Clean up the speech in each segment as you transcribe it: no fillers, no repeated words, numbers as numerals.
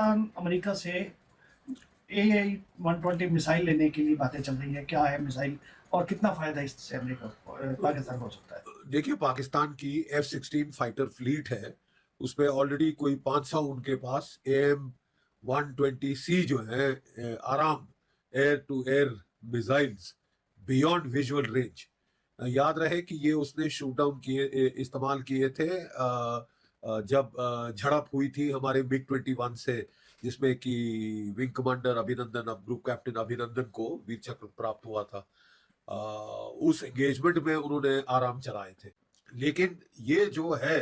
Pakistan America से AA-120 missile लेने के लिए बातें चल रही है। क्या है मिसाइल और कितना फायदा इससे अमेरिका पाकिस्तान को हो सकता है? देखिए, पाकिस्तान की F-16 फाइटर फ्लीट है, उसमें ऑलरेडी कोई 500 उनके पास AM-120C जो है AMRAAM air to air missiles beyond visual range. याद रहे कि ये उसने शूट डाउन किए इस्तेमाल किए थे जब झड़प हुई थी हमारे MiG-21 से, जिसमें कि विंग कमांडर अभिनंदन, अब ग्रुप कैप्टन अभिनंदन को वीर चक्र प्राप्त हुआ था। उस एंगेजमेंट में उन्होंने आराम चलाए थे। लेकिन ये जो है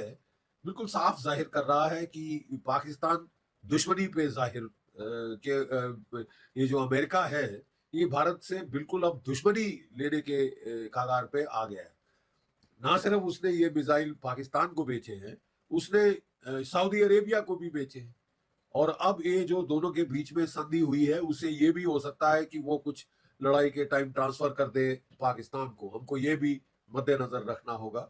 बिल्कुल साफ जाहिर कर रहा है कि पाकिस्तान दुश्मनी पे जाहिर के ये जो अमेरिका है ये भारत से बिल्कुल अब दुश्मनी लेने के कगार पे आ गया है। ना सिर्फ उसने ये मिसाइल पाकिस्तान को बेचे हैं, उसने सऊदी अरेबिया को भी बेचे हैं, और अब ये जो दोनों के बीच में संधि हुई है उससे ये भी हो सकता है कि वो कुछ लड़ाई के टाइम ट्रांसफर कर दे पाकिस्तान को। हमको ये भी मद्देनजर रखना होगा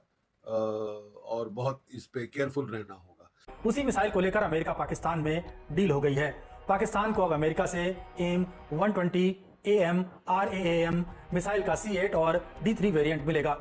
और बहुत इस पे केयरफुल रहना होगा। उसी मिसाइल को लेकर अमेरिका पाकिस्तान में डील हो गई है। पाकिस्तान को अब अमेरिका से AIM-120 AMRAAM मिसाइल का C8 और D3 वेरिएंट मिलेगा।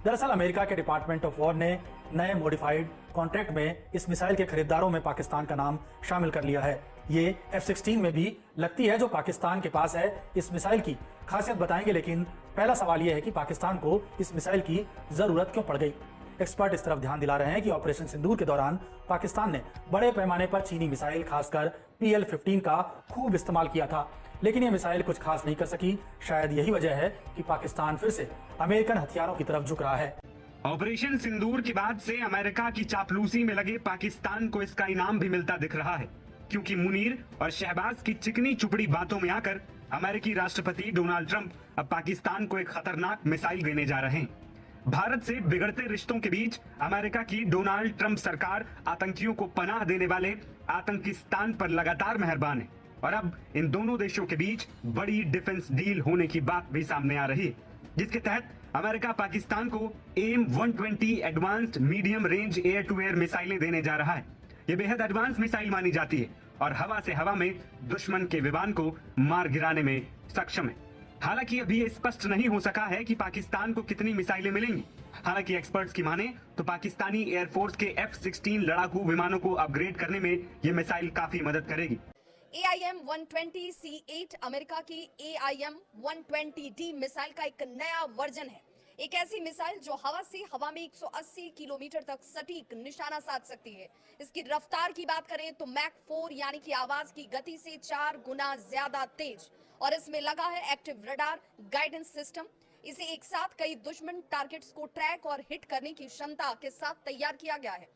दरअसल अमेरिका के डिपार्टमेंट ऑफ वॉर ने नए मॉडिफाइड कॉन्ट्रैक्ट में इस मिसाइल के खरीदारों में पाकिस्तान का नाम शामिल कर लिया है। ये F-16 में भी लगती है जो पाकिस्तान के पास है। इस मिसाइल की खासियत बताएंगे, लेकिन पहला सवाल यह है कि पाकिस्तान को इस मिसाइल की जरूरत क्यों पड़ गई। एक्सपर्ट इस तरफ ध्यान दिला रहे हैं कि ऑपरेशन सिंदूर के दौरान पाकिस्तान ने बड़े पैमाने पर चीनी मिसाइल खासकर PL-15 का खूब इस्तेमाल किया था, लेकिन ये मिसाइल कुछ खास नहीं कर सकी। शायद यही वजह है कि पाकिस्तान फिर से अमेरिकन हथियारों की तरफ झुक रहा है। ऑपरेशन सिंदूर के बाद से अमेरिका की चापलूसी में लगे पाकिस्तान को इसका इनाम भी मिलता दिख रहा है, क्योंकि मुनीर और शहबाज की चिकनी चुपड़ी बातों में आकर अमेरिकी राष्ट्रपति डोनाल्ड ट्रंप अब पाकिस्तान को एक खतरनाक मिसाइल देने जा रहे हैं। भारत से बिगड़ते रिश्तों के बीच अमेरिका की डोनाल्ड ट्रंप सरकार आतंकियों को पनाह देने वाले आतंकिस्तान पर लगातार मेहरबान है, और अब इन दोनों देशों के बीच बड़ी डिफेंस डील होने की बात भी सामने आ रही है, जिसके तहत अमेरिका पाकिस्तान को AIM-120 advanced medium range air to air मिसाइलें देने जा रहा है। ये बेहद एडवांस मिसाइल मानी जाती है और हवा से हवा में दुश्मन के विमान को मार गिराने में सक्षम है। हालांकि अभी ये स्पष्ट नहीं हो सका है कि पाकिस्तान को कितनी मिसाइलें मिलेंगी। हालांकि एक्सपर्ट्स की माने तो पाकिस्तानी एयरफोर्स के F-16 लड़ाकू विमानों को अपग्रेड करने में ये मिसाइल काफी मदद करेगी। AIM-120 C8 अमेरिका की AIM-120D मिसाइल का एक नया वर्जन है। एक ऐसी मिसाइल जो हवा से हवा में 180 किलोमीटर तक सटीक निशाना साध सकती है। इसकी रफ्तार की बात करें तो मैक 4 यानी कि आवाज की गति से 4 गुना ज्यादा तेज, और इसमें लगा है एक्टिव रडार गाइडेंस सिस्टम। इसे एक साथ कई दुश्मन टारगेट्स को ट्रैक और हिट करने की क्षमता के साथ तैयार किया गया है।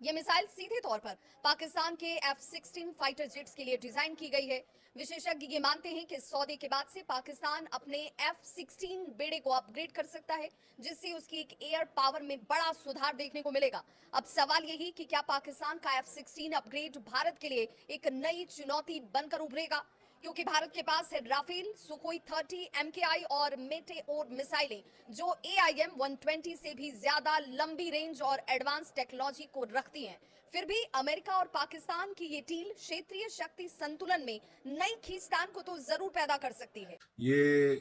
यह मिसाइल सीधे तौर पर पाकिस्तान के F-16 फाइटर जेट्स के लिए डिजाइन की गई है। विशेषज्ञ ये मानते हैं कि इस सौदे के बाद से पाकिस्तान अपने F-16 बेड़े को अपग्रेड कर सकता है, जिससे उसकी एक एयर पावर में बड़ा सुधार देखने को मिलेगा। अब सवाल यही कि क्या पाकिस्तान का F-16 अपग्रेड भारत के लिए एक नई चुनौती बनकर उभरेगा, क्योंकि भारत के पास है राफेल, सुखोई 30, MKI और मेटेओर मिसाइलें जो AIM-120 से भी ज्यादा लंबी रेंज और एडवांस टेक्नोलॉजी को रखती हैं। फिर भी अमेरिका और पाकिस्तान की ये डील क्षेत्रीय शक्ति संतुलन में नई खींचतान को तो जरूर पैदा कर सकती है। ये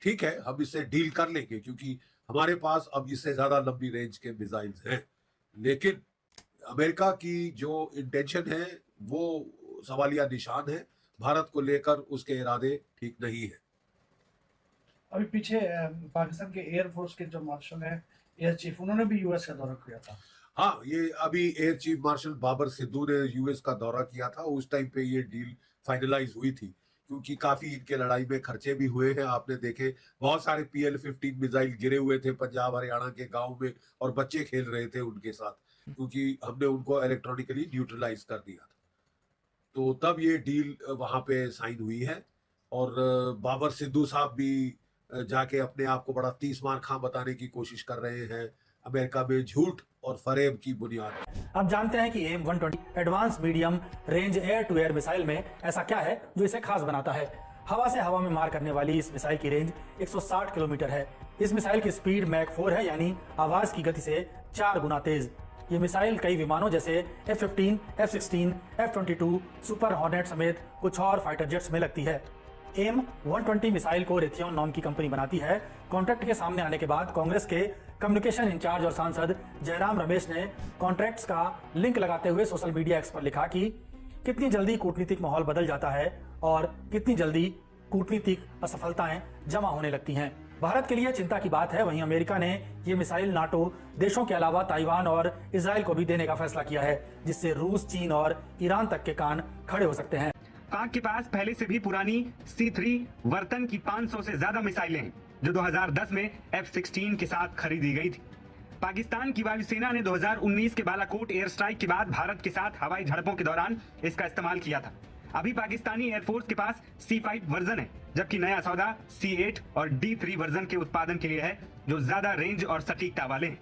ठीक है, हम इससे डील कर लेंगे क्योंकि हमारे पास अब इससे ज्यादा लंबी रेंज के मिसाइल्स हैं, लेकिन अमेरिका की जो इंटेंशन है वो सवालिया निशान है। भारत को लेकर उसके इरादे ठीक नहीं है। अभी पीछे पाकिस्तान के एयरफोर्स के जो मार्शल है, एयर चीफ, उन्होंने भी US का दौरा किया था। हाँ, ये अभी air chief marshal Babar Sidhu ने US का दौरा किया था। उस टाइम पे ये डील फाइनलाइज हुई थी, क्योंकि काफी इनके लड़ाई में खर्चे भी हुए हैं। आपने देखे बहुत सारे PL-15 मिसाइल गिरे हुए थे पंजाब हरियाणा के गांव में, और बच्चे खेल रहे थे उनके साथ, क्योंकि हमने उनको इलेक्ट्रॉनिकली न्यूट्रलाइज कर दिया था। तो तब ये डील वहां पे साइन हुई है, और बाबर सिद्धू साहब भी जाके अपने आप को बड़ा 30 मार खां बताने की कोशिश कर रहे हैं अमेरिका में झूठ और फरेब की बुनियाद। अब जानते हैं कि AIM-120 advance medium range air to air missile में ऐसा क्या है जो इसे खास बनाता है। हवा से हवा में मार करने वाली इस मिसाइल की रेंज 160 किलोमीटर है। इस मिसाइल की स्पीड मैक 4 है, यानी आवाज की गति से 4 गुना तेज। ये मिसाइल कई विमानों जैसे F-15, F-16, F-22, super hornet समेत कुछ और फाइटर जेट्स में लगती है। AIM-120 मिसाइल को रेथियॉन नाम की कंपनी बनाती है। कॉन्ट्रैक्ट के सामने आने के बाद कांग्रेस के कम्युनिकेशन इंचार्ज और सांसद जयराम रमेश ने कॉन्ट्रैक्ट्स का लिंक लगाते हुए सोशल मीडिया एक्स पर लिखा कि कितनी जल्दी कूटनीतिक माहौल बदल जाता है और कितनी जल्दी कूटनीतिक असफलताएं जमा होने लगती हैं। भारत के लिए चिंता की बात है। वहीं अमेरिका ने ये मिसाइल नाटो देशों के अलावा ताइवान और इजराइल को भी देने का फैसला किया है, जिससे रूस, चीन और ईरान तक के कान खड़े हो सकते हैं। पाक के पास पहले से भी पुरानी C3 वर्तन की 500 से ज्यादा मिसाइलें हैं, जो 2010 में F-16 के साथ खरीदी गई थी। पाकिस्तान की वायुसेना ने 2019 के बालाकोट एयर स्ट्राइक के बाद भारत के साथ हवाई झड़पों के दौरान इसका इस्तेमाल किया था। अभी पाकिस्तानी एयरफोर्स के पास C5 वर्जन है, जबकि नया सौदा C8 और D3 वर्जन के उत्पादन के लिए है, जो ज्यादा रेंज और सटीकता वाले हैं।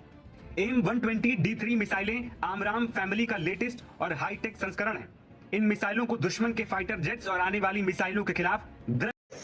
AIM-120 D3 मिसाइलें आमराम फैमिली का लेटेस्ट और हाईटेक संस्करण है। इन मिसाइलों को दुश्मन के फाइटर जेट्स और आने वाली मिसाइलों के खिलाफ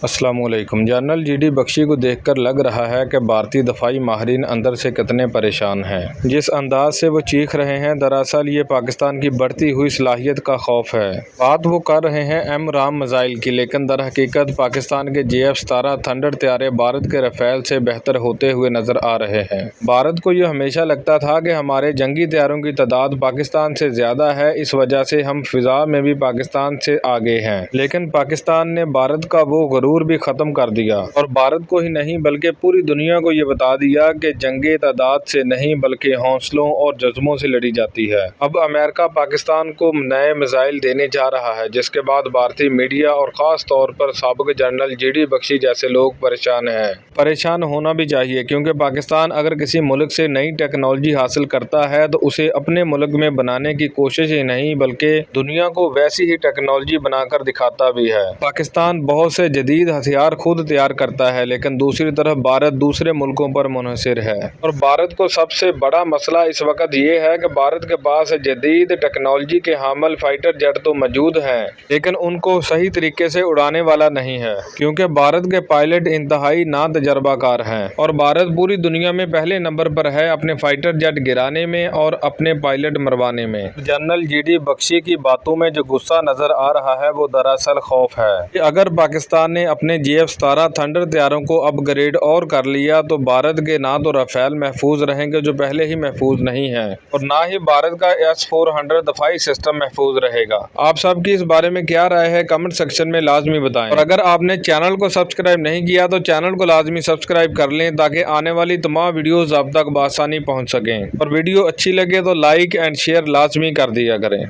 अस्सलामुअलैकुम। जनरल GD बख्शी को देखकर लग रहा है कि भारतीय दफाई माहिरीन अंदर से कितने परेशान हैं। जिस अंदाज से वो चीख रहे हैं, दरअसल ये पाकिस्तान की बढ़ती हुई सलाहियत का खौफ है। बात वो कर रहे हैं AMRAAM मिसाइल की, लेकिन दर हकीकत पाकिस्तान के JF-17 थंडर तैयारे भारत के राफेल से बेहतर होते हुए नजर आ रहे हैं। भारत को यह हमेशा लगता था कि हमारे जंगी तैयारों की तादाद पाकिस्तान से ज्यादा है, इस वजह से हम फिजा में भी पाकिस्तान से आगे हैं। लेकिन पाकिस्तान ने भारत का वो गरूर भी खत्म कर दिया और भारत को ही नहीं बल्कि पूरी दुनिया को ये बता दिया कि जंगे तादाद से नहीं बल्कि हौसलों और जज्बों से लड़ी जाती है। अब अमेरिका पाकिस्तान को नए मिसाइल देने जा रहा है, जिसके बाद भारतीय मीडिया और खास तौर पर साबिक जनरल GD बख्शी जैसे लोग परेशान हैं। परेशान होना भी चाहिए, क्योंकि पाकिस्तान अगर किसी मुल्क से नई टेक्नोलॉजी हासिल करता है तो उसे अपने मुल्क में बनाने की कोशिश ही नहीं बल्कि दुनिया को वैसी ही टेक्नोलॉजी बनाकर दिखाता भी है। पाकिस्तान बहुत से जदीद हथियार खुद तैयार करता है, लेकिन दूसरी तरफ भारत दूसरे मुल्कों पर मुनहसिर है। और भारत को सबसे बड़ा मसला इस वक्त ये है कि भारत के पास जदीद टेक्नोलॉजी के हामिल फाइटर जेट तो मौजूद हैं, लेकिन उनको सही तरीके से उड़ाने वाला नहीं है, क्योंकि भारत के पायलट इंतहाई ना तजर्बाकार हैं और भारत पूरी दुनिया में पहले नंबर पर है अपने फाइटर जेट गिराने में और अपने पायलट मरवाने में। जनरल GD बख्शी की बातों में जो गुस्सा नजर आ रहा है वो दरअसल खौफ है कि अगर पाकिस्तान ने अपने JF-17 थंडर तैयारों को अपग्रेड और कर लिया तो भारत के ना तो राफेल महफूज रहेंगे, जो पहले ही महफूज नहीं है, और ना ही भारत का S-400 दफाई सिस्टम महफूज रहेगा। आप सबकी इस बारे में क्या राय है, कमेंट सेक्शन में लाजमी बताएं। और अगर आपने चैनल को सब्सक्राइब नहीं किया तो चैनल को लाजमी सब्सक्राइब कर लें, ताकि आने वाली तमाम वीडियोस आप तक बआसानी पहुंच सकें। और वीडियो अच्छी लगे तो लाइक एंड शेयर लाजमी कर दिया करें।